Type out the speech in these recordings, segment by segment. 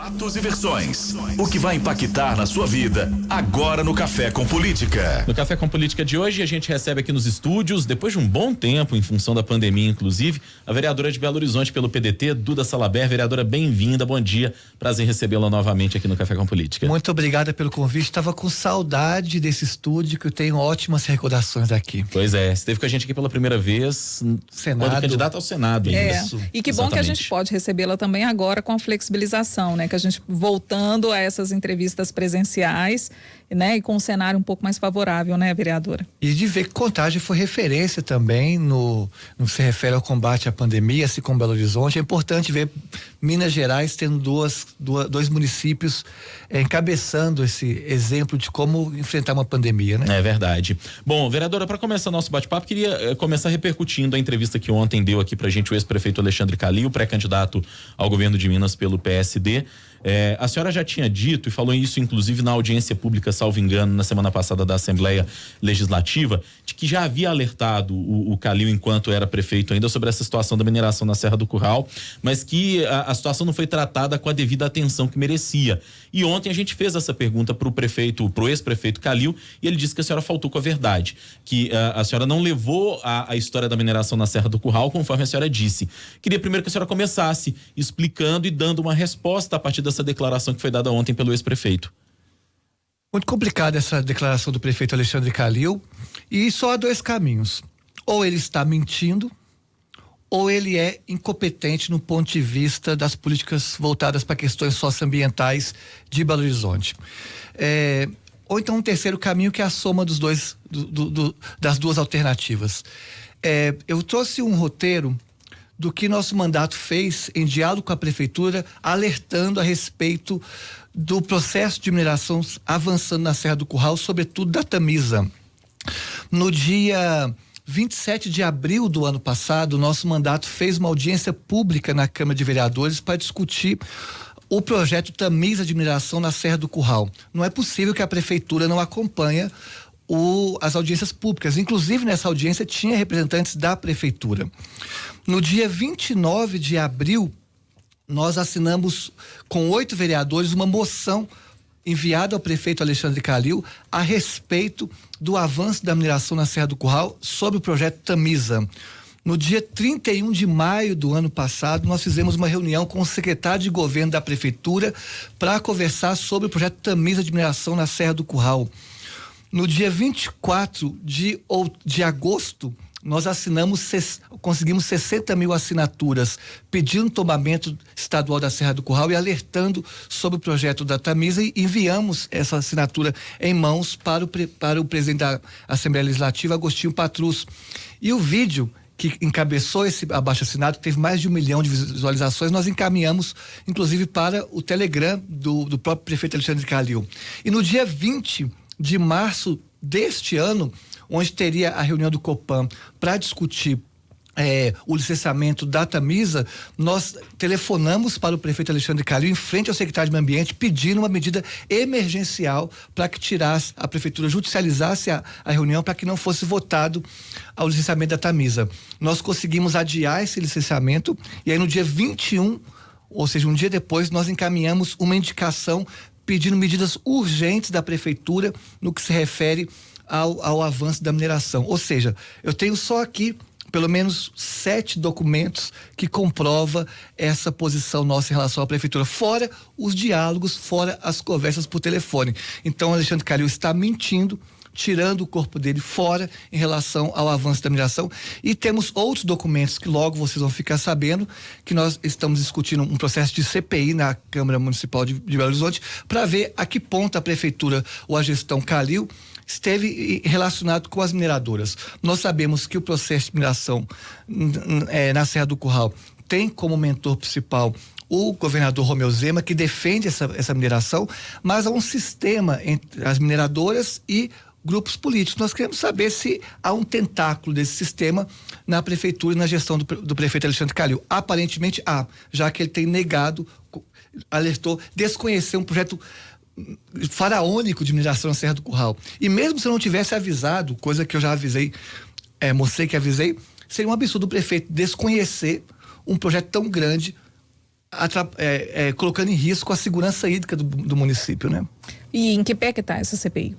Fatos e versões. O que vai impactar na sua vida agora no Café com Política. No Café com Política de hoje, a gente recebe aqui nos estúdios, depois de um bom tempo, em função da pandemia, inclusive, a vereadora de Belo Horizonte pelo PDT, Duda Salaber. Vereadora, bem-vinda, bom dia. Prazer recebê-la novamente aqui no Café com Política. Muito obrigada pelo convite. Estava com saudade desse estúdio, que eu tenho ótimas recordações daqui. Pois é, você esteve com a gente aqui pela primeira vez, Senado. quando candidata ao Senado. Isso. E que bom que a gente pode recebê-la também agora com a flexibilização, né? Que a gente voltando a essas entrevistas presenciais, né? E com um cenário um pouco mais favorável, né, vereadora? E de ver que Contagem foi referência também no que se refere ao combate à pandemia, assim como Belo Horizonte. É importante ver Minas Gerais tendo dois municípios encabeçando esse exemplo de como enfrentar uma pandemia, né? É verdade. Bom, vereadora, para começar nosso bate-papo, queria começar repercutindo a entrevista que ontem deu aqui pra gente o ex-prefeito Alexandre Calil, pré-candidato ao governo de Minas pelo PSD. A senhora já tinha dito e falou isso inclusive na audiência pública, salvo engano, na semana passada da Assembleia Legislativa, de que já havia alertado o Calil enquanto era prefeito ainda sobre essa situação da mineração na Serra do Curral, mas que a situação não foi tratada com a devida atenção que merecia. E ontem a gente fez essa pergunta pro ex-prefeito Calil, e ele disse que a senhora faltou com a verdade, que a senhora não levou a história da mineração na Serra do Curral conforme a senhora disse. Queria primeiro que a senhora começasse explicando e dando uma resposta a partir dessa declaração que foi dada ontem pelo ex-prefeito. Muito complicada essa declaração do prefeito Alexandre Calil, e só há dois caminhos: ou ele está mentindo, ou ele é incompetente no ponto de vista das políticas voltadas para questões socioambientais de Belo Horizonte. Ou então um terceiro caminho, que é a soma dos dois, das duas alternativas. Eu trouxe um roteiro do que nosso mandato fez em diálogo com a prefeitura, alertando a respeito do processo de mineração avançando na Serra do Curral, sobretudo da Tamisa. No dia 27 de abril do ano passado, nosso mandato fez uma audiência pública na Câmara de Vereadores para discutir o projeto Tamisa de mineração na Serra do Curral. Não é possível que a prefeitura não acompanhe as audiências públicas. Inclusive, nessa audiência tinha representantes da prefeitura. No dia 29 de abril, nós assinamos com 8 vereadores uma moção enviada ao prefeito Alexandre Calil a respeito do avanço da mineração na Serra do Curral sobre o projeto Tamisa. No dia 31 de maio do ano passado, nós fizemos uma reunião com o secretário de governo da prefeitura para conversar sobre o projeto Tamisa de mineração na Serra do Curral. No dia 24 de agosto, nós conseguimos 60 mil assinaturas pedindo tombamento estadual da Serra do Curral e alertando sobre o projeto da Tamisa, e enviamos essa assinatura em mãos para o presidente da Assembleia Legislativa, Agostinho Patrus. E o vídeo que encabeçou esse abaixo-assinado, que teve mais de 1 milhão de visualizações, nós encaminhamos, inclusive, para o Telegram do próprio prefeito Alexandre Calil. E no dia 20 de março deste ano, onde teria a reunião do Copan para discutir o licenciamento da Tamisa, nós telefonamos para o prefeito Alexandre Calil em frente ao secretário de Meio Ambiente, pedindo uma medida emergencial para que a prefeitura judicializasse a reunião, para que não fosse votado ao licenciamento da Tamisa. Nós conseguimos adiar esse licenciamento, e aí no dia 21, ou seja, um dia depois, nós encaminhamos uma indicação pedindo medidas urgentes da prefeitura no que se refere ao avanço da mineração. Ou seja, eu tenho só aqui pelo menos 7 documentos que comprova essa posição nossa em relação à prefeitura, fora os diálogos, fora as conversas por telefone. Então, Alexandre Calil está mentindo, tirando o corpo dele fora em relação ao avanço da mineração. E temos outros documentos que logo vocês vão ficar sabendo, que nós estamos discutindo um processo de CPI na Câmara Municipal de Belo Horizonte, para ver a que ponto a prefeitura ou a gestão Calil esteve relacionado com as mineradoras. Nós sabemos que o processo de mineração na Serra do Curral tem como mentor principal o governador Romeu Zema, que defende essa mineração, mas há um sistema entre as mineradoras e grupos políticos. Nós queremos saber se há um tentáculo desse sistema na prefeitura e na gestão do prefeito Alexandre Calil. Aparentemente há, já que ele tem negado, alertou, desconhecer um projeto faraônico de mineração na Serra do Curral. E mesmo se eu não tivesse avisado, coisa que eu já avisei, mostrei que avisei, seria um absurdo o prefeito desconhecer um projeto tão grande colocando em risco a segurança hídrica do município, né? E em que pé que está essa CPI?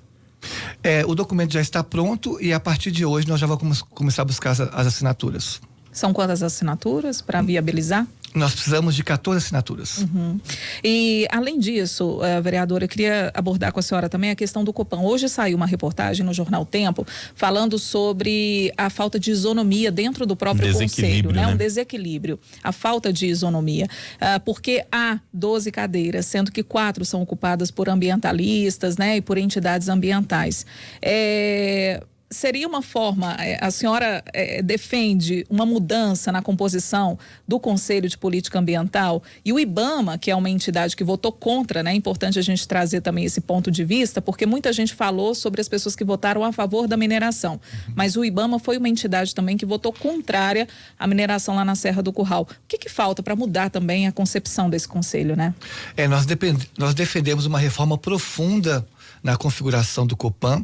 O documento já está pronto e a partir de hoje nós já vamos começar a buscar as assinaturas. São quantas assinaturas para viabilizar? Nós precisamos de 14 assinaturas. Uhum. E, além disso, vereadora, eu queria abordar com a senhora também a questão do Copan. Hoje saiu uma reportagem no Jornal Tempo falando sobre a falta de isonomia dentro do próprio conselho, né? Um desequilíbrio, a falta de isonomia. Porque há 12 cadeiras, sendo que 4 são ocupadas por ambientalistas, né? E por entidades ambientais. Seria uma forma, a senhora defende uma mudança na composição do Conselho de Política Ambiental e o IBAMA, que é uma entidade que votou contra, né? É importante a gente trazer também esse ponto de vista, porque muita gente falou sobre as pessoas que votaram a favor da mineração, mas o IBAMA foi uma entidade também que votou contrária à mineração lá na Serra do Curral. O que falta para mudar também a concepção desse conselho, né? Nós defendemos uma reforma profunda na configuração do Copan,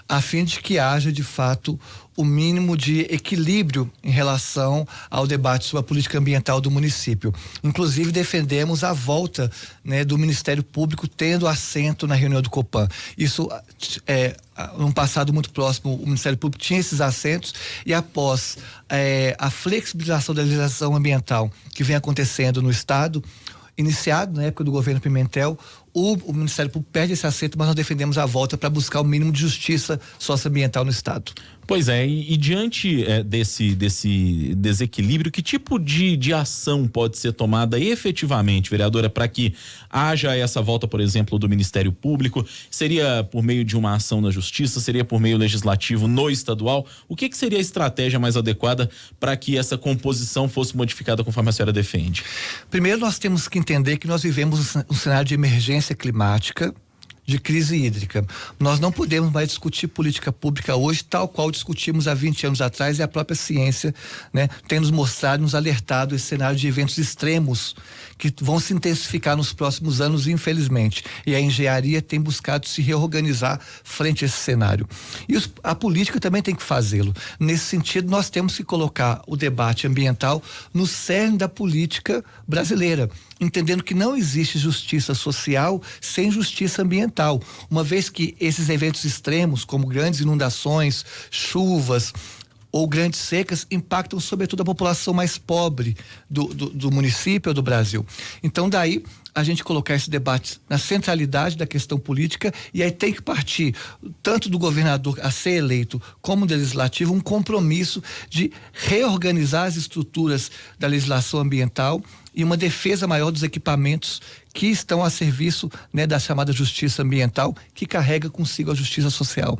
a fim de que haja, de fato, o mínimo de equilíbrio em relação ao debate sobre a política ambiental do município. Inclusive, defendemos a volta, né, do Ministério Público tendo assento na reunião do Copan. Isso, num passado muito próximo, o Ministério Público tinha esses assentos e após a flexibilização da legislação ambiental que vem acontecendo no Estado, iniciado na época do governo Pimentel, o Ministério Público perde esse assento, mas nós defendemos a volta para buscar o mínimo de justiça socioambiental no Estado. Pois é, e diante desse desequilíbrio, que tipo de ação pode ser tomada efetivamente, vereadora, para que haja essa volta, por exemplo, do Ministério Público? Seria por meio de uma ação na Justiça? Seria por meio legislativo no estadual? O que seria a estratégia mais adequada para que essa composição fosse modificada conforme a senhora defende? Primeiro, nós temos que entender que nós vivemos um cenário de emergência climática, de crise hídrica. Nós não podemos mais discutir política pública hoje tal qual discutimos há 20 anos atrás, e a própria ciência, né, tem nos mostrado, nos alertado esse cenário de eventos extremos que vão se intensificar nos próximos anos, infelizmente. E a engenharia tem buscado se reorganizar frente a esse cenário. E a política também tem que fazê-lo. Nesse sentido, nós temos que colocar o debate ambiental no cerne da política brasileira, entendendo que não existe justiça social sem justiça ambiental, uma vez que esses eventos extremos, como grandes inundações, chuvas ou grandes secas, impactam sobretudo a população mais pobre do município ou do Brasil. Então, daí a gente colocar esse debate na centralidade da questão política, e aí tem que partir tanto do governador a ser eleito como do legislativo um compromisso de reorganizar as estruturas da legislação ambiental e uma defesa maior dos equipamentos que estão a serviço, né, da chamada justiça ambiental, que carrega consigo a justiça social.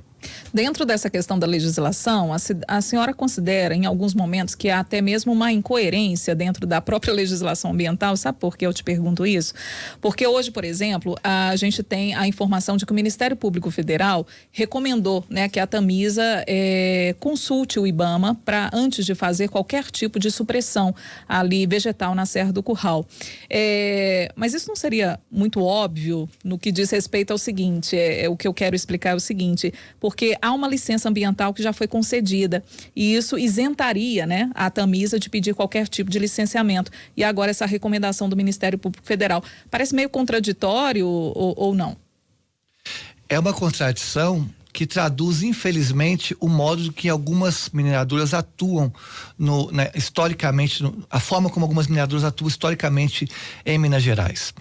Dentro dessa questão da legislação, a senhora considera em alguns momentos que há até mesmo uma incoerência dentro da própria legislação ambiental? Sabe por que eu te pergunto isso? Porque hoje, por exemplo, a gente tem a informação de que o Ministério Público Federal recomendou, né, que a Tamisa consulte o IBAMA para antes de fazer qualquer tipo de supressão ali vegetal na Serra do Curral. Mas isso não seria muito óbvio no que diz respeito ao seguinte, o que eu quero explicar é o seguinte, porque há uma licença ambiental que já foi concedida e isso isentaria, né, a Tamisa de pedir qualquer tipo de licenciamento, e agora essa recomendação do Ministério Público Federal parece meio contraditório ou não? É uma contradição que traduz, infelizmente, o modo que algumas mineradoras atuam historicamente, a forma como algumas mineradoras atuam historicamente em Minas Gerais.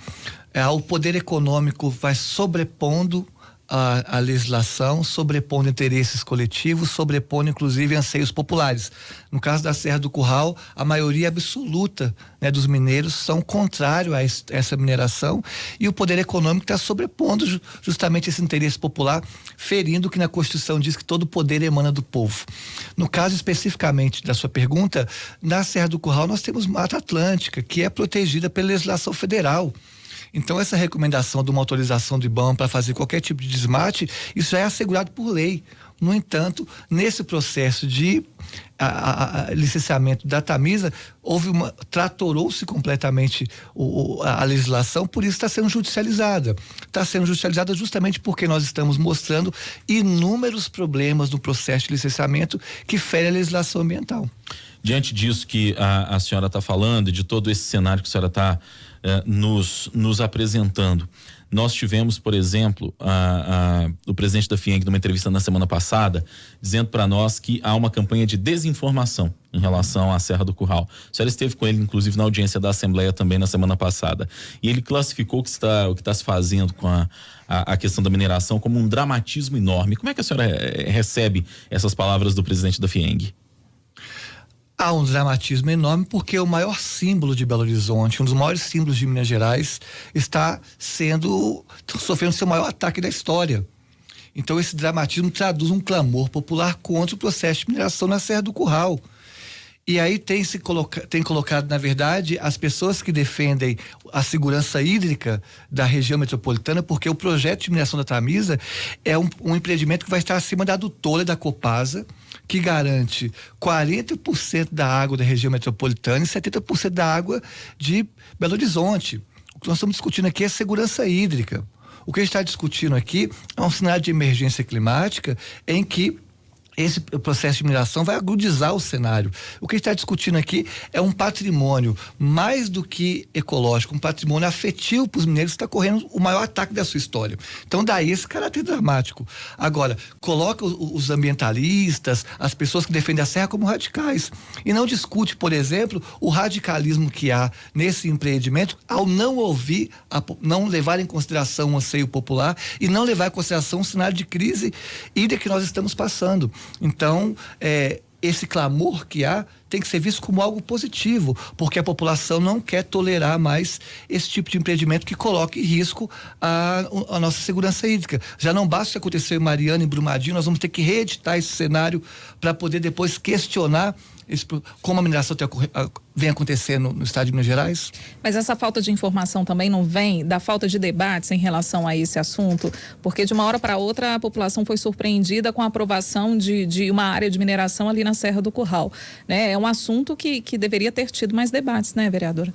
O poder econômico vai sobrepondo a legislação, sobrepondo interesses coletivos, sobrepondo inclusive anseios populares. No caso da Serra do Curral, a maioria absoluta, né, dos mineiros são contrários a essa mineração, e o poder econômico está sobrepondo justamente esse interesse popular, ferindo o que na Constituição diz que todo poder emana do povo. No caso especificamente da sua pergunta, na Serra do Curral nós temos Mata Atlântica, que é protegida pela legislação federal. Então, essa recomendação de uma autorização do IBAMA para fazer qualquer tipo de desmate, isso é assegurado por lei. No entanto, nesse processo de licenciamento da Tamisa, tratorou-se completamente a legislação, por isso está sendo judicializada. Está sendo judicializada justamente porque nós estamos mostrando inúmeros problemas no processo de licenciamento que fere a legislação ambiental. Diante disso que a senhora está falando, de todo esse cenário que a senhora está nos apresentando, nós tivemos, por exemplo, o presidente da FIENG numa entrevista na semana passada, dizendo para nós que há uma campanha de desinformação em relação à Serra do Curral. A senhora esteve com ele, inclusive, na audiência da Assembleia também na semana passada. E ele classificou o que está se fazendo com a questão da mineração como um dramatismo enorme. Como é que a senhora recebe essas palavras do presidente da FIENG? Há um dramatismo enorme porque o maior símbolo de Belo Horizonte, um dos maiores símbolos de Minas Gerais, está sofrendo seu maior ataque da história. Então esse dramatismo traduz um clamor popular contra o processo de mineração na Serra do Curral. E aí tem colocado, na verdade, as pessoas que defendem a segurança hídrica da região metropolitana, porque o projeto de mineração da Tamisa é um empreendimento que vai estar acima da adutora da Copasa, que garante 40% da água da região metropolitana e 70% da água de Belo Horizonte. O que nós estamos discutindo aqui é segurança hídrica. O que a gente está discutindo aqui é um cenário de emergência climática em que esse processo de mineração vai agudizar o cenário. O que a gente está discutindo aqui é um patrimônio mais do que ecológico, um patrimônio afetivo para os mineiros que está correndo o maior ataque da sua história. Então daí esse caráter dramático. Agora, coloca os ambientalistas, as pessoas que defendem a serra como radicais e não discute, por exemplo, o radicalismo que há nesse empreendimento ao não ouvir, não levar em consideração o anseio popular e não levar em consideração o cenário de crise hídrica que nós estamos passando. Então, esse clamor que há tem que ser visto como algo positivo, porque a população não quer tolerar mais esse tipo de empreendimento que coloque em risco a nossa segurança hídrica. Já não basta acontecer em Mariana e Brumadinho, nós vamos ter que reeditar esse cenário para poder depois questionar como a mineração vem acontecendo no estado de Minas Gerais. Mas essa falta de informação também não vem da falta de debates em relação a esse assunto? Porque de uma hora para outra a população foi surpreendida com a aprovação de uma área de mineração ali na Serra do Curral, né? É um assunto que deveria ter tido mais debates, né, vereadora?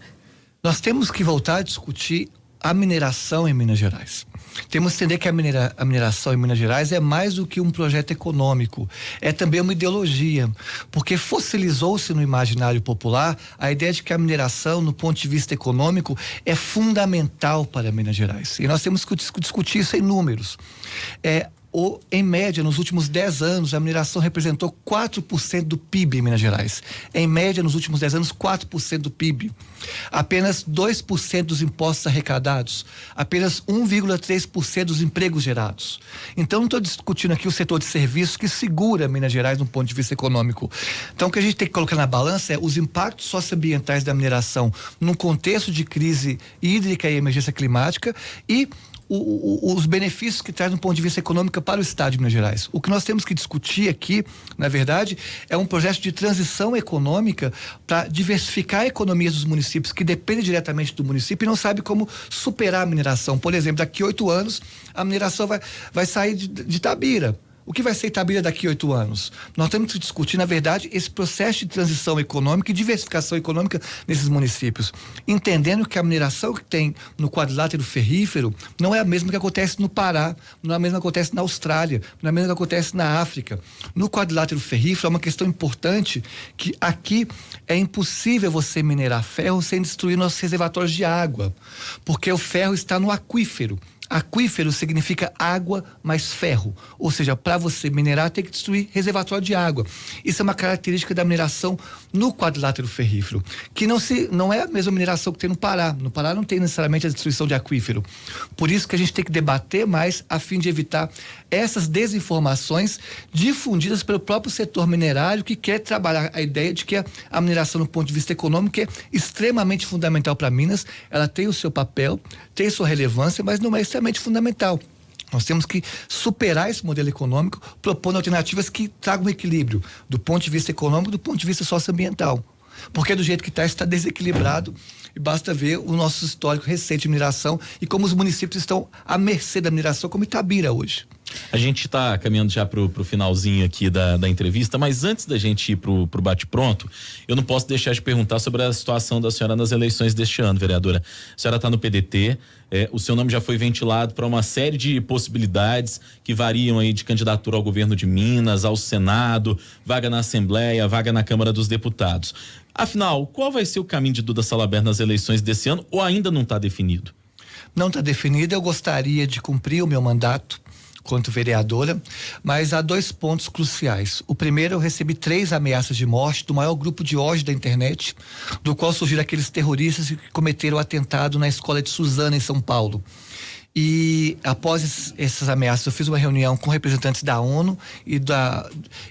Nós temos que voltar a discutir a mineração em Minas Gerais. Temos que entender que a mineração em Minas Gerais é mais do que um projeto econômico, é também uma ideologia, porque fossilizou-se no imaginário popular a ideia de que a mineração, no ponto de vista econômico, é fundamental para Minas Gerais. E nós temos que discutir isso em números. Em média, nos últimos 10 anos, a mineração representou 4% do PIB em Minas Gerais. Em média, nos últimos 10 anos, 4% do PIB. Apenas 2% dos impostos arrecadados. Apenas 1,3% dos empregos gerados. Então, não estou discutindo aqui o setor de serviços que segura Minas Gerais no ponto de vista econômico. Então, o que a gente tem que colocar na balança é os impactos socioambientais da mineração num contexto de crise hídrica e emergência climática e os benefícios que traz do ponto de vista econômico para o estado de Minas Gerais. O que nós temos que discutir aqui, na verdade, é um projeto de transição econômica para diversificar a economia dos municípios que dependem diretamente do município e não sabe como superar a mineração. Por exemplo, daqui a 8 anos, a mineração vai sair de Itabira. O que vai ser Itabira daqui a 8 anos? Nós temos que discutir, na verdade, esse processo de transição econômica e diversificação econômica nesses municípios, entendendo que a mineração que tem no quadrilátero ferrífero não é a mesma que acontece no Pará, não é a mesma que acontece na Austrália, não é a mesma que acontece na África. No quadrilátero ferrífero é uma questão importante que aqui é impossível você minerar ferro sem destruir nossos reservatórios de água, porque o ferro está no aquífero. Aquífero significa água mais ferro, ou seja, para você minerar tem que destruir reservatório de água. Isso é uma característica da mineração no quadrilátero ferrífero, que não é a mesma mineração que tem no Pará. No Pará não tem necessariamente a destruição de aquífero. Por isso que a gente tem que debater mais a fim de evitar essas desinformações difundidas pelo próprio setor minerário que quer trabalhar a ideia de que a mineração no ponto de vista econômico é extremamente fundamental para Minas. Ela tem o seu papel, tem sua relevância, mas não é extremamente fundamental. Nós temos que superar esse modelo econômico, propondo alternativas que tragam equilíbrio do ponto de vista econômico e do ponto de vista socioambiental. Porque do jeito que está desequilibrado e basta ver o nosso histórico recente de mineração e como os municípios estão à mercê da mineração, como Itabira hoje. A gente está caminhando já pro finalzinho aqui da entrevista, mas antes da gente ir pro bate-pronto, eu não posso deixar de perguntar sobre a situação da senhora nas eleições deste ano, vereadora. A senhora está no PDT, o seu nome já foi ventilado para uma série de possibilidades que variam aí de candidatura ao governo de Minas, ao Senado, vaga na Assembleia, vaga na Câmara dos Deputados. Afinal, qual vai ser o caminho de Duda Salabert nas eleições desse ano ou ainda não está definido? Não está definido, eu gostaria de cumprir o meu mandato quanto vereadora, mas há 2 pontos cruciais. O primeiro, eu recebi 3 ameaças de morte do maior grupo de ódio da internet, do qual surgiram aqueles terroristas que cometeram o atentado na escola de Suzana, em São Paulo. E após essas ameaças, eu fiz uma reunião com representantes da ONU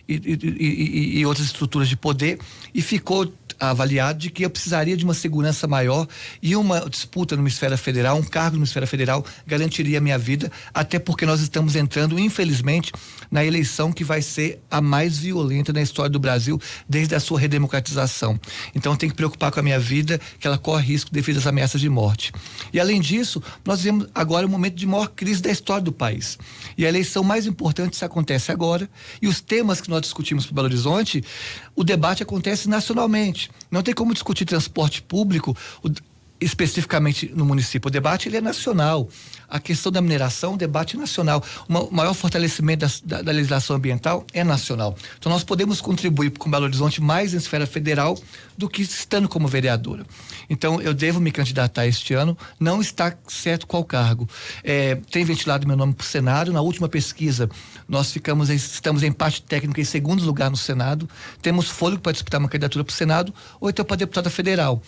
e outras estruturas de poder, e ficou avaliado de que eu precisaria de uma segurança maior, e uma disputa numa esfera federal, um cargo numa esfera federal garantiria a minha vida, até porque nós estamos entrando, infelizmente, na eleição que vai ser a mais violenta na história do Brasil desde a sua redemocratização. Então eu tenho que preocupar com a minha vida, que ela corre risco devido às ameaças de morte. E além disso, nós vemos agora um momento de maior crise da história do país. E a eleição mais importante se acontece agora, e os temas que nós discutimos para Belo Horizonte, o debate acontece nacionalmente. Não tem como discutir transporte público especificamente no município. O debate ele é nacional. A questão da mineração, o debate é nacional. O maior fortalecimento da legislação ambiental é nacional. Então nós podemos contribuir com Belo Horizonte mais em esfera federal do que estando como vereadora. Então eu devo me candidatar este ano, não está certo qual cargo. Tem ventilado meu nome para o Senado. Na última pesquisa nós estamos em empate técnico em 2º lugar no Senado, temos fôlego para disputar uma candidatura para o Senado ou então para deputada federal.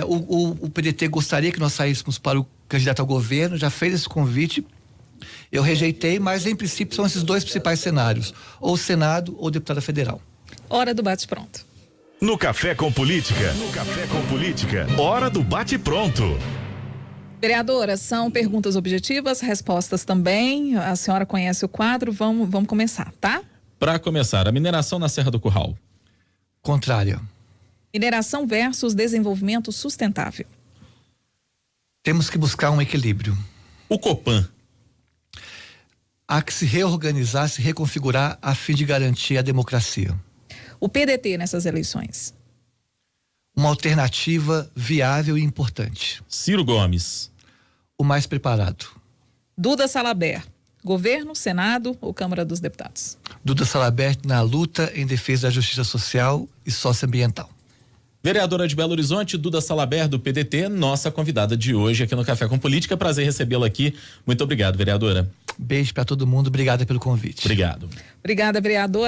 O PDT gostaria que nós saíssemos para o candidato ao governo, já fez esse convite, eu rejeitei, mas em princípio são esses 2 principais cenários, ou Senado ou deputada federal. Hora do bate-pronto. No Café com Política, hora do bate-pronto. Vereadora, são perguntas objetivas, respostas também. A senhora conhece o quadro, vamos começar, tá? Para começar, a mineração na Serra do Curral. Contrária. Mineração versus desenvolvimento sustentável. Temos que buscar um equilíbrio. O Copan. Há que se reorganizar, se reconfigurar a fim de garantir a democracia. O PDT nessas eleições. Uma alternativa viável e importante. Ciro Gomes. O mais preparado. Duda Salabert. Governo, Senado ou Câmara dos Deputados? Duda Salabert na luta em defesa da justiça social e socioambiental. Vereadora de Belo Horizonte, Duda Salabert, do PDT, nossa convidada de hoje aqui no Café com Política. Prazer recebê-la aqui. Muito obrigado, vereadora. Beijo para todo mundo. Obrigada pelo convite. Obrigado. Obrigada, vereadora.